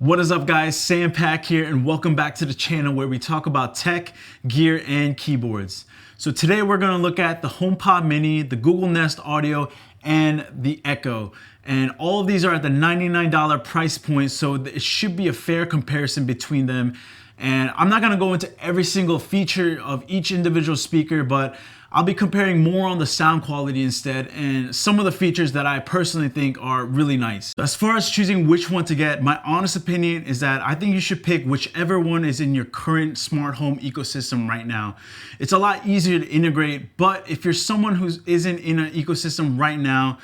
What is up, guys? Sam Pack here, and welcome back to the channel where we talk about tech, gear, and keyboards. So today we're going to look at the HomePod Mini, the Google Nest Audio, and the Echo. And all of these are at the $99 price point, so it should be a fair comparison between them. And I'm not going to go into every single feature of each individual speaker, but I'll be comparing more on the sound quality instead and some of the features that I personally think are really nice. As far as choosing which one to get, my honest opinion is that I think you should pick whichever one is in your current smart home ecosystem right now. It's a lot easier to integrate, but if you're someone who isn't in an ecosystem right now,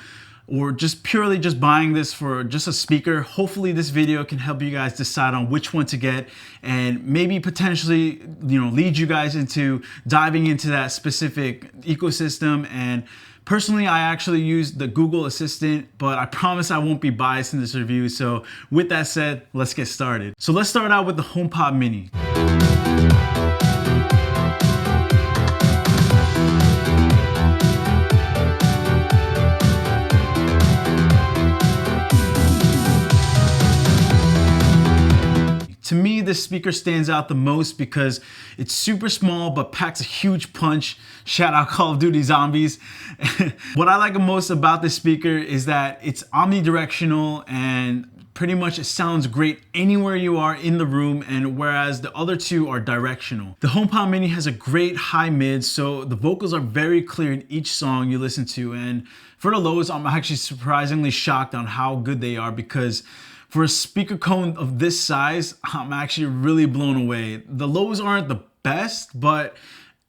or just purely buying this for just a speaker, hopefully this video can help you guys decide on which one to get and maybe potentially, lead you guys into diving into that specific ecosystem. And personally, I actually use the Google Assistant, but I promise I won't be biased in this review. So with that said, let's get started. So let's start out with the HomePod Mini. To me, this speaker stands out the most because it's super small but packs a huge punch. Shout out Call of Duty Zombies. What I like most about this speaker is that it's omnidirectional and pretty much it sounds great anywhere you are in the room, and whereas the other two are directional. The HomePod Mini has a great high mid, so the vocals are very clear in each song you listen to. And for the lows, I'm actually surprisingly shocked on how good they are, because for a speaker cone of this size, I'm actually really blown away. The lows aren't the best, but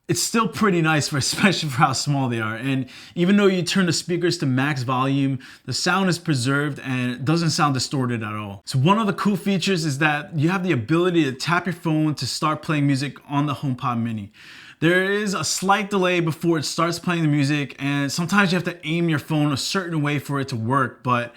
it's still pretty nice, especially for how small they are. And even though you turn the speakers to max volume, the sound is preserved and it doesn't sound distorted at all. So one of the cool features is that you have the ability to tap your phone to start playing music on the HomePod Mini. There is a slight delay before it starts playing the music, and sometimes you have to aim your phone a certain way for it to work, but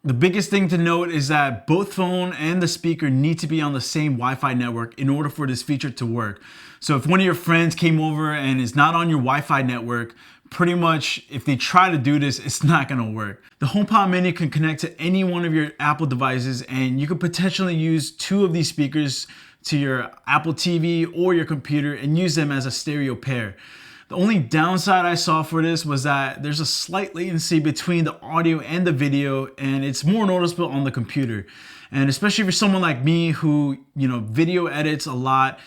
the biggest thing to note is that both phone and the speaker need to be on the same Wi-Fi network in order for this feature to work. So if one of your friends came over and is not on your Wi-Fi network, pretty much if they try to do this, it's not going to work. The HomePod Mini can connect to any one of your Apple devices, and you could potentially use two of these speakers to your Apple TV or your computer and use them as a stereo pair. The only downside I saw for this was that there's a slight latency between the audio and the video, and it's more noticeable on the computer. And especially if you're someone like me who, video edits a lot,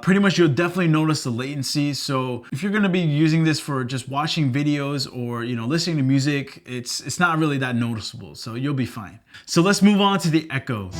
pretty much you'll definitely notice the latency. So if you're gonna be using this for just watching videos or, listening to music, it's not really that noticeable, so you'll be fine. So let's move on to the Echo.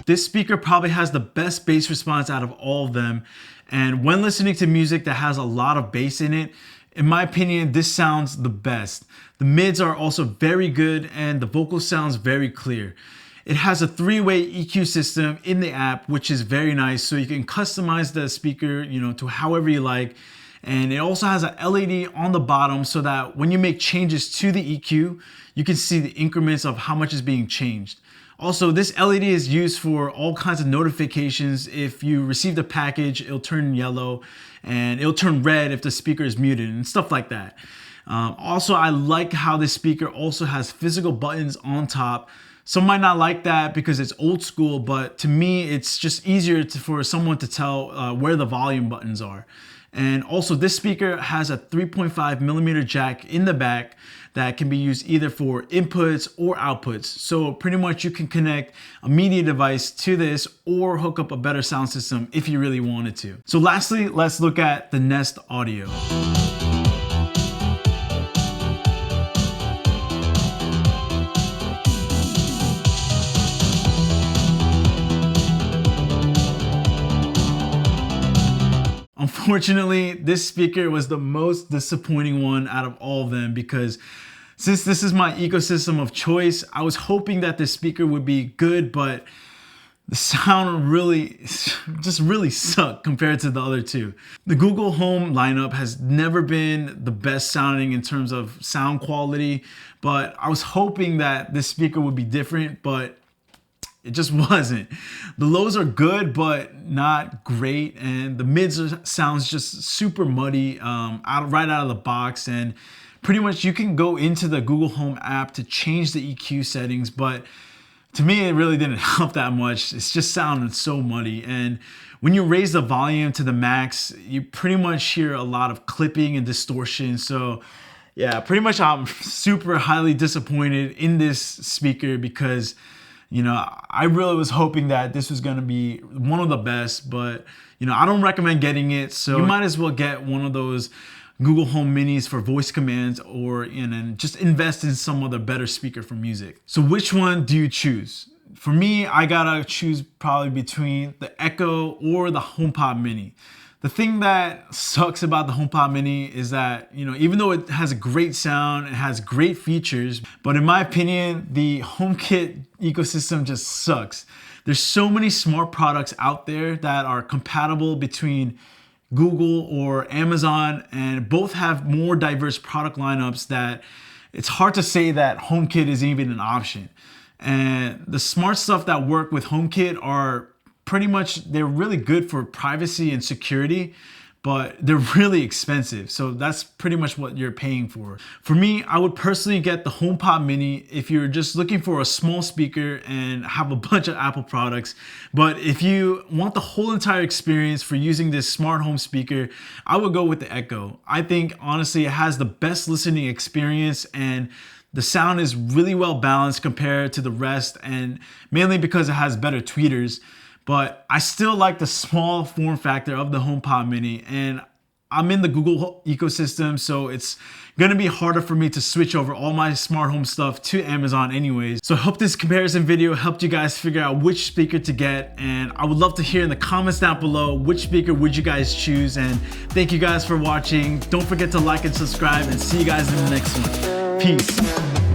This speaker probably has the best bass response out of all of them. And when listening to music that has a lot of bass in it, in my opinion, this sounds the best. The mids are also very good and the vocal sounds very clear. It has a three-way EQ system in the app, which is very nice. So you can customize the speaker, to however you like. And it also has a LED on the bottom so that when you make changes to the EQ, you can see the increments of how much is being changed. Also, this LED is used for all kinds of notifications. If you received a package, it'll turn yellow, and it'll turn red if the speaker is muted and stuff like that. Also, I like how this speaker also has physical buttons on top. Some might not like that because it's old school, but to me, it's just easier for someone to tell where the volume buttons are. And also, this speaker has a 3.5 millimeter jack in the back that can be used either for inputs or outputs. So pretty much you can connect a media device to this or hook up a better sound system if you really wanted to. So lastly, let's look at the Nest Audio. Unfortunately, this speaker was the most disappointing one out of all of them, because since this is my ecosystem of choice, I was hoping that this speaker would be good, but the sound really sucked compared to the other two. The Google Home lineup has never been the best sounding in terms of sound quality, but I was hoping that this speaker would be different, but It just wasn't. The lows are good, but not great. And the mids sounds just super muddy right out of the box. And pretty much you can go into the Google Home app to change the EQ settings, but to me, it really didn't help that much. It's just sounded so muddy. And when you raise the volume to the max, you pretty much hear a lot of clipping and distortion. So yeah, pretty much I'm super highly disappointed in this speaker because, you know, I really was hoping that this was gonna be one of the best, but you know, I don't recommend getting it. So you might as well get one of those Google Home Minis for voice commands, or and just invest in some other better speaker for music. So which one do you choose? For me, I gotta choose probably between the Echo or the HomePod Mini. The thing that sucks about the HomePod Mini is that, you know, even though it has a great sound, it has great features, but in my opinion, the HomeKit ecosystem just sucks. There's so many smart products out there that are compatible between Google or Amazon, and both have more diverse product lineups that it's hard to say that HomeKit is even an option. And the smart stuff that work with HomeKit are pretty much, they're really good for privacy and security, but they're really expensive. So that's pretty much what you're paying for. For me, I would personally get the HomePod Mini if you're just looking for a small speaker and have a bunch of Apple products. But if you want the whole entire experience for using this smart home speaker, I would go with the Echo. I think honestly, it has the best listening experience, and the sound is really well balanced compared to the rest, and mainly because it has better tweeters. But I still like the small form factor of the HomePod Mini, and I'm in the Google ecosystem, so it's gonna be harder for me to switch over all my smart home stuff to Amazon anyways. So I hope this comparison video helped you guys figure out which speaker to get, and I would love to hear in the comments down below which speaker would you guys choose. And thank you guys for watching. Don't forget to like and subscribe, and see you guys in the next one. Peace.